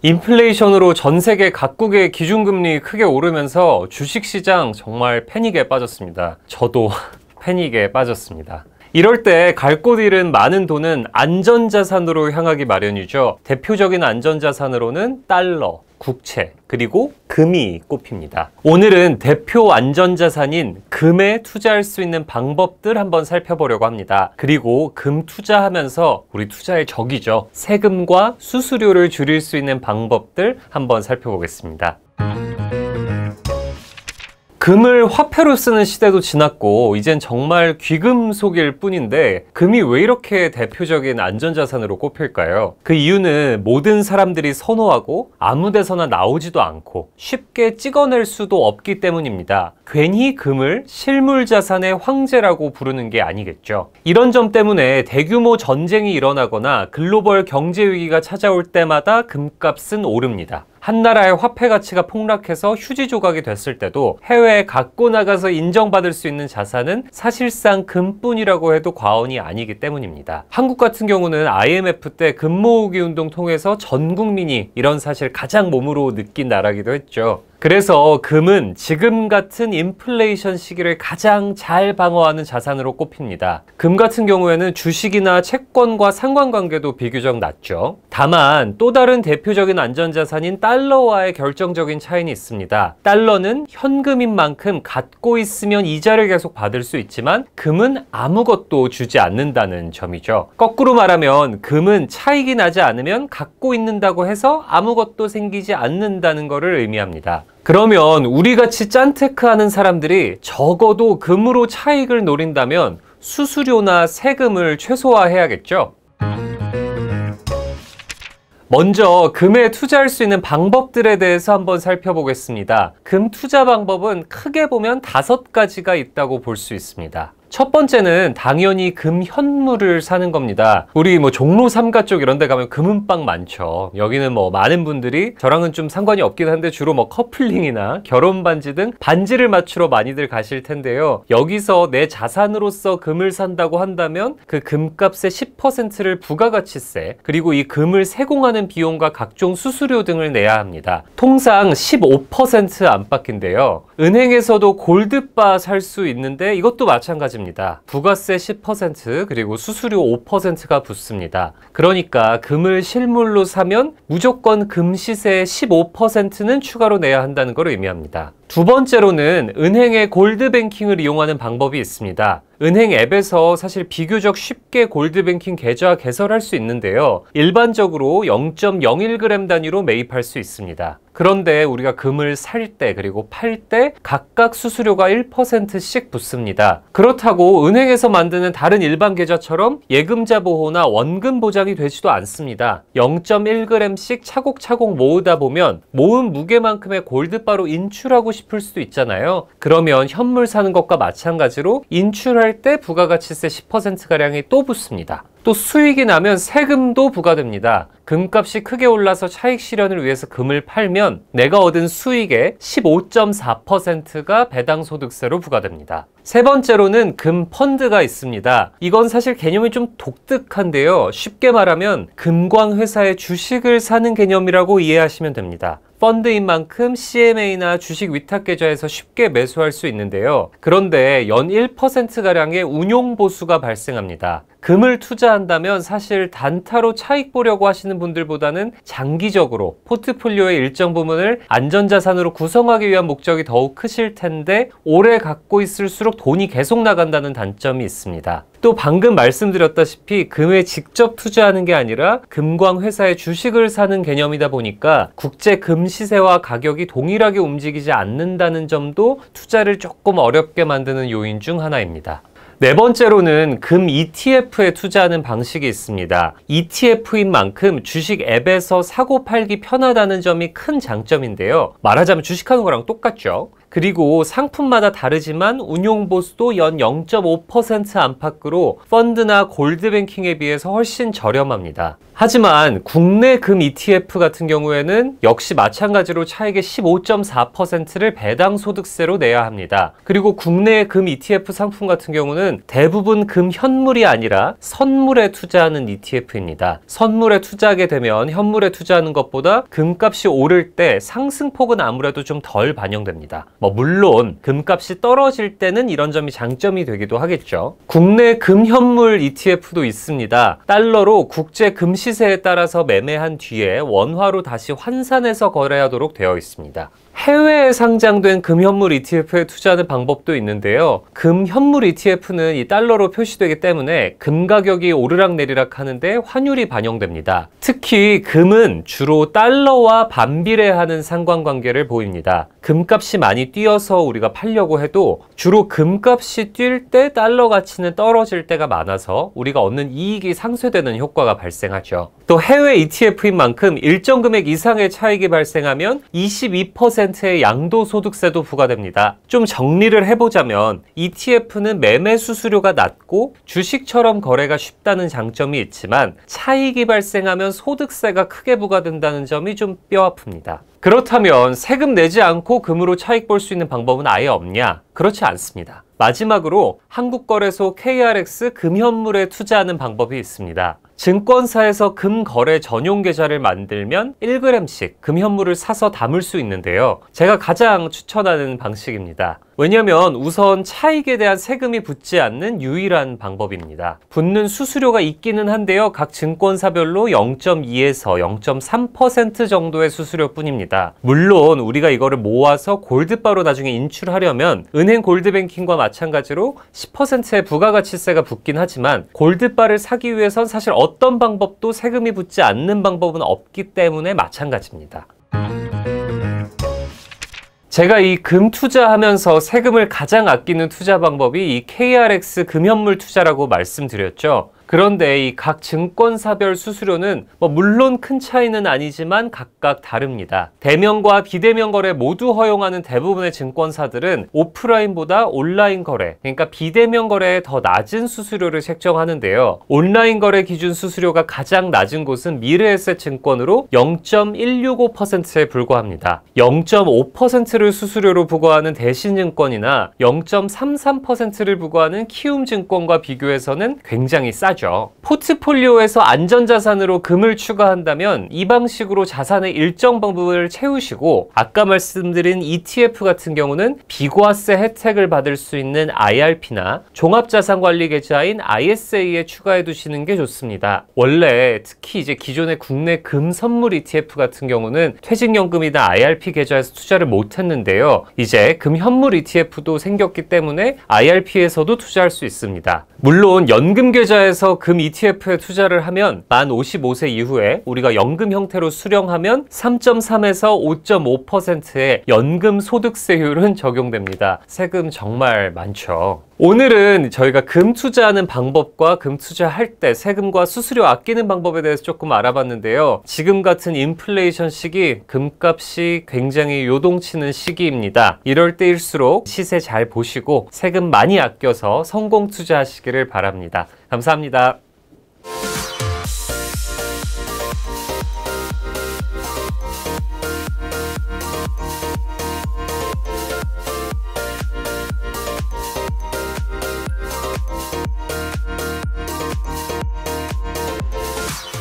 인플레이션으로 전 세계 각국의 기준금리 크게 오르면서 주식시장 정말 패닉에 빠졌습니다. 저도 패닉에 빠졌습니다. 이럴 때 갈 곳 잃은 많은 돈은 안전자산으로 향하기 마련이죠. 대표적인 안전자산으로는 달러, 국채, 그리고 금이 꼽힙니다. 오늘은 대표 안전자산인 금에 투자할 수 있는 방법들 한번 살펴보려고 합니다. 그리고 금 투자하면서 우리 투자의 적이죠. 세금과 수수료를 줄일 수 있는 방법들 한번 살펴보겠습니다. 금을 화폐로 쓰는 시대도 지났고 이젠 정말 귀금속일 뿐인데 금이 왜 이렇게 대표적인 안전자산으로 꼽힐까요? 그 이유는 모든 사람들이 선호하고 아무 데서나 나오지도 않고 쉽게 찍어낼 수도 없기 때문입니다. 괜히 금을 실물자산의 황제라고 부르는 게 아니겠죠. 이런 점 때문에 대규모 전쟁이 일어나거나 글로벌 경제 위기가 찾아올 때마다 금값은 오릅니다. 한 나라의 화폐 가치가 폭락해서 휴지 조각이 됐을 때도 해외에 갖고 나가서 인정받을 수 있는 자산은 사실상 금뿐이라고 해도 과언이 아니기 때문입니다. 한국 같은 경우는 IMF 때 금 모으기 운동 통해서 전 국민이 이런 사실 가장 몸으로 느낀 나라기도 했죠. 그래서 금은 지금 같은 인플레이션 시기를 가장 잘 방어하는 자산으로 꼽힙니다. 금 같은 경우에는 주식이나 채권과 상관관계도 비교적 낮죠. 다만 또 다른 대표적인 안전자산인 달러와의 결정적인 차이는 있습니다. 달러는 현금인 만큼 갖고 있으면 이자를 계속 받을 수 있지만 금은 아무것도 주지 않는다는 점이죠. 거꾸로 말하면 금은 차익이 나지 않으면 갖고 있는다고 해서 아무것도 생기지 않는다는 것을 의미합니다. 그러면 우리같이 짠테크하는 사람들이 적어도 금으로 차익을 노린다면 수수료나 세금을 최소화해야겠죠? 먼저 금에 투자할 수 있는 방법들에 대해서 한번 살펴보겠습니다. 금 투자 방법은 크게 보면 5가지가 있다고 볼 수 있습니다. 첫 번째는 당연히 금 현물을 사는 겁니다. 우리 종로 3가 쪽 이런 데 가면 금은방 많죠. 여기는 많은 분들이 저랑은 좀 상관이 없긴 한데 주로 커플링이나 결혼 반지 등 반지를 맞추러 많이들 가실 텐데요. 여기서 내 자산으로서 금을 산다고 한다면 그 금값의 10%를 부가가치세, 그리고 이 금을 세공하는 비용과 각종 수수료 등을 내야 합니다. 통상 15% 안팎인데요. 은행에서도 골드바 살 수 있는데 이것도 마찬가지입니다. 부가세 10% 그리고 수수료 5%가 붙습니다. 그러니까 금을 실물로 사면 무조건 금 시세의 15%는 추가로 내야 한다는 걸 의미합니다. 두 번째로는 은행의 골드뱅킹을 이용하는 방법이 있습니다. 은행 앱에서 사실 비교적 쉽게 골드뱅킹 계좌 개설할 수 있는데요. 일반적으로 0.01g 단위로 매입할 수 있습니다. 그런데 우리가 금을 살 때 그리고 팔 때 각각 수수료가 1%씩 붙습니다. 그렇다고 은행에서 만드는 다른 일반 계좌처럼 예금자 보호나 원금 보장이 되지도 않습니다. 0.1g씩 차곡차곡 모으다 보면 모은 무게만큼의 골드바로 인출하고 싶을 수도 있잖아요. 그러면 현물 사는 것과 마찬가지로 인출할 때 부가가치세 10%가량이 또 붙습니다. 또 수익이 나면 세금도 부과됩니다. 금값이 크게 올라서 차익 실현을 위해서 금을 팔면 내가 얻은 수익의 15.4%가 배당소득세로 부과됩니다. 세 번째로는 금 펀드가 있습니다. 이건 사실 개념이 좀 독특한데요. 쉽게 말하면 금광회사의 주식을 사는 개념이라고 이해하시면 됩니다. 펀드인 만큼 CMA나 주식 위탁계좌에서 쉽게 매수할 수 있는데요. 그런데 연 1%가량의 운용보수가 발생합니다. 금을 투자한다면 사실 단타로 차익 보려고 하시는 분들보다는 장기적으로 포트폴리오의 일정 부분을 안전자산으로 구성하기 위한 목적이 더욱 크실 텐데 오래 갖고 있을수록 돈이 계속 나간다는 단점이 있습니다. 또 방금 말씀드렸다시피 금에 직접 투자하는 게 아니라 금광회사의 주식을 사는 개념이다 보니까 국제 금 시세와 가격이 동일하게 움직이지 않는다는 점도 투자를 조금 어렵게 만드는 요인 중 하나입니다. 네 번째로는 금 ETF에 투자하는 방식이 있습니다. ETF인 만큼 주식 앱에서 사고 팔기 편하다는 점이 큰 장점인데요. 말하자면 주식하는 거랑 똑같죠. 그리고 상품마다 다르지만 운용보수도 연 0.5% 안팎으로 펀드나 골드뱅킹에 비해서 훨씬 저렴합니다. 하지만 국내 금 ETF 같은 경우에는 역시 마찬가지로 차익의 15.4%를 배당 소득세로 내야 합니다. 그리고 국내 금 ETF 상품 같은 경우는 대부분 금 현물이 아니라 선물에 투자하는 ETF입니다. 선물에 투자하게 되면 현물에 투자하는 것보다 금값이 오를 때 상승폭은 아무래도 좀 덜 반영됩니다. 물론 금값이 떨어질 때는 이런 점이 장점이 되기도 하겠죠. 국내 금 현물 ETF도 있습니다. 달러로 국제 금 시세에 따라서 매매한 뒤에 원화로 다시 환산해서 거래하도록 되어 있습니다. 해외에 상장된 금현물 ETF에 투자하는 방법도 있는데요. 금현물 ETF는 이 달러로 표시되기 때문에 금 가격이 오르락내리락 하는데 환율이 반영됩니다. 특히 금은 주로 달러와 반비례하는 상관관계를 보입니다. 금값이 많이 뛰어서 우리가 팔려고 해도 주로 금값이 뛸 때 달러 가치는 떨어질 때가 많아서 우리가 얻는 이익이 상쇄되는 효과가 발생하죠. 또 해외 ETF인 만큼 일정 금액 이상의 차익이 발생하면 22%의 양도소득세도 부과됩니다. 좀 정리를 해보자면 ETF는 매매 수수료가 낮고 주식처럼 거래가 쉽다는 장점이 있지만 차익이 발생하면 소득세가 크게 부과된다는 점이 좀 뼈아픕니다. 그렇다면 세금 내지 않고 금으로 차익 볼 수 있는 방법은 아예 없냐? 그렇지 않습니다. 마지막으로 한국거래소 KRX 금현물에 투자하는 방법이 있습니다. 증권사에서 금 거래 전용 계좌를 만들면 1g씩 금현물을 사서 담을 수 있는데요. 제가 가장 추천하는 방식입니다. 왜냐면 우선 차익에 대한 세금이 붙지 않는 유일한 방법입니다. 붙는 수수료가 있기는 한데요. 각 증권사별로 0.2에서 0.3% 정도의 수수료뿐입니다. 물론 우리가 이거를 모아서 골드바로 나중에 인출하려면 은행 골드뱅킹과 마찬가지로 10%의 부가가치세가 붙긴 하지만 골드바를 사기 위해선 사실 어떤 방법도 세금이 붙지 않는 방법은 없기 때문에 마찬가지입니다. 제가 이 금 투자하면서 세금을 가장 아끼는 투자 방법이 이 KRX 금현물 투자라고 말씀드렸죠. 그런데 이 각 증권사별 수수료는 물론 큰 차이는 아니지만 각각 다릅니다. 대면과 비대면 거래 모두 허용하는 대부분의 증권사들은 오프라인보다 온라인 거래, 그러니까 비대면 거래에 더 낮은 수수료를 책정하는데요. 온라인 거래 기준 수수료가 가장 낮은 곳은 미래에셋증권으로 0.165%에 불과합니다. 0.5%를 수수료로 부과하는 대신증권이나 0.33%를 부과하는 키움증권과 비교해서는 굉장히 싸죠. 포트폴리오에서 안전자산으로 금을 추가한다면 이 방식으로 자산의 일정 부분을 채우시고 아까 말씀드린 ETF 같은 경우는 비과세 혜택을 받을 수 있는 IRP나 종합자산관리계좌인 ISA에 추가해 두시는 게 좋습니다. 원래 특히 이제 기존의 국내 금 선물 ETF 같은 경우는 퇴직연금이나 IRP 계좌에서 투자를 못 했는데요. 이제 금 현물 ETF도 생겼기 때문에 IRP에서도 투자할 수 있습니다. 물론 연금 계좌에서 금 ETF에 투자를 하면 만 55세 이후에 우리가 연금 형태로 수령하면 3.3에서 5.5%의 연금 소득세율은 적용됩니다. 세금 정말 많죠. 오늘은 저희가 금 투자하는 방법과 금 투자할 때 세금과 수수료 아끼는 방법에 대해서 조금 알아봤는데요. 지금 같은 인플레이션 시기 금값이 굉장히 요동치는 시기입니다. 이럴 때일수록 시세 잘 보시고 세금 많이 아껴서 성공 투자하시기를 바랍니다. 감사합니다.